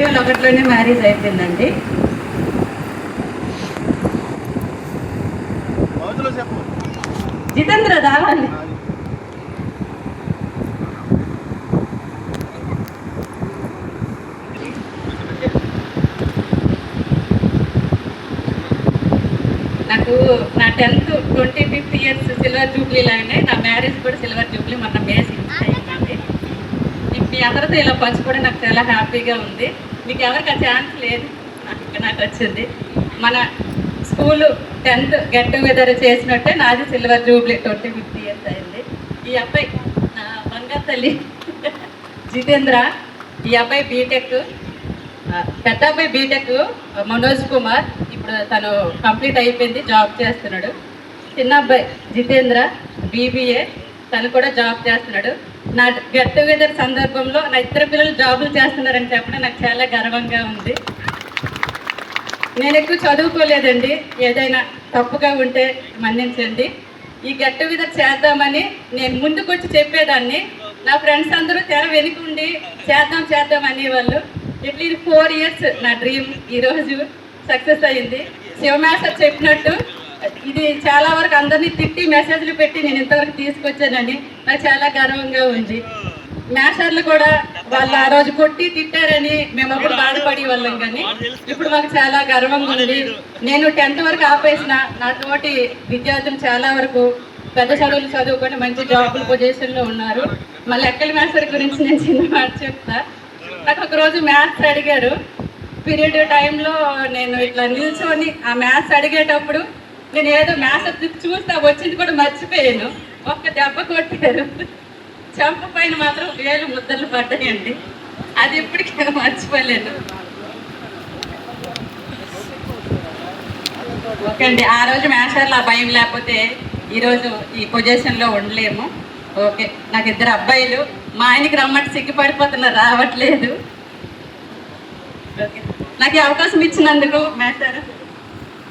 2001లోనే marriage అయిపోయిందండి. జితేంద్ర రావాలి. నాకు నా 10th 25th years silver Jubilee లాగానే నా మ్యారేజ్ కూడా సిల్వర్ జూబ్లీ మొన్న మే 6th అయిందండి. మీ అందరితో ఇలా పంచుకోవడం నాకు చాలా హ్యాపీగా ఉంది. మీకు ఎవరికి ఆ ఛాన్స్ లేదు, నాకు వచ్చింది. మన స్కూలు 10th గెట్ టుగెదర్ చేసినట్టే నాది సిల్వర్ జూబ్లీ 25th ఇయర్స్ అయింది. ఈ అబ్బాయి నా బంగారు తల్లి జితేంద్ర. ఈ అబ్బాయి బీటెక్, పెద్ద అబ్బాయి బీటెక్ మనోజ్ కుమార్, ఇప్పుడు తను కంప్లీట్ అయిపోయింది, జాబ్ చేస్తున్నాడు. చిన్న అబ్బాయి జితేంద్ర బీబీఏ, తను కూడా జాబ్ చేస్తున్నాడు. నా గెట్ టుగెదర్ సందర్భంలో నా ఇద్దరు పిల్లలు జాబులు చేస్తున్నారని చెప్పడం నాకు చాలా గర్వంగా ఉంది. నేను ఎక్కువ చదువుకోలేదండి, ఏదైనా తప్పుగా ఉంటే మన్నించండి. ఈ గెట్ టుగెదర్ చేద్దామని నేను ముందుకు వచ్చి చెప్పేదాన్ని. నా ఫ్రెండ్స్ అందరూ తెర వెనుకుండి చేద్దాం అనేవాళ్ళు. ఇట్లా 4 ఇయర్స్ నా డ్రీమ్ ఈరోజు సక్సెస్ అయ్యింది. శివమాస్టర్ చెప్పినట్టు ఇది చాలా వరకు అందరినీ తిట్టి మెసేజ్లు పెట్టి నేను ఇంతవరకు తీసుకొచ్చానని నాకు చాలా గర్వంగా ఉంది. మాస్టర్లు కూడా వాళ్ళు ఆ రోజు కొట్టి తిట్టారని మేము అప్పుడు బాధపడే వాళ్ళం, కానీ ఇప్పుడు మాకు చాలా గర్వంగా ఉంది. నేను 10th వరకు ఆపేసిన నా తోటి విద్యార్థులు చాలా వరకు పెద్ద చదువులు చదువుకొని మంచి జాబుల పొజిషన్లో ఉన్నారు. మళ్ళీ లెక్కల మాస్టర్ గురించి నేను చిన్న మాట చెప్తా. నాకు ఒకరోజు మ్యాథ్స్ అడిగారు. పీరియడ్ టైంలో నేను ఇట్లా నిల్చొని ఆ మ్యాథ్స్ అడిగేటప్పుడు నేను ఏదో మ్యాథ్స్ చూస్తా వచ్చింది కూడా మర్చిపోయాను. ఒక్క దెబ్బ కొట్టారు, చెంప పైన మాత్రం వేలు ముద్దలు పడ్డాయండి. అది ఇప్పటికీ మర్చిపోలేను. ఓకే అండి, ఆ రోజు మ్యాథ్స్లో ఆ భయం లేకపోతే ఈరోజు ఈ పొజిషన్లో ఉండలేము. ఓకే, నాకు 2 అబ్బాయిలు, మా ఆయనకి రమ్మంటే సిగ్గుపడిపోతున్నారు, రావట్లేదు. ఓకే, నాకు ఈ అవకాశం ఇచ్చినందుకు మాస్టర్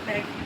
థ్యాంక్ యూ.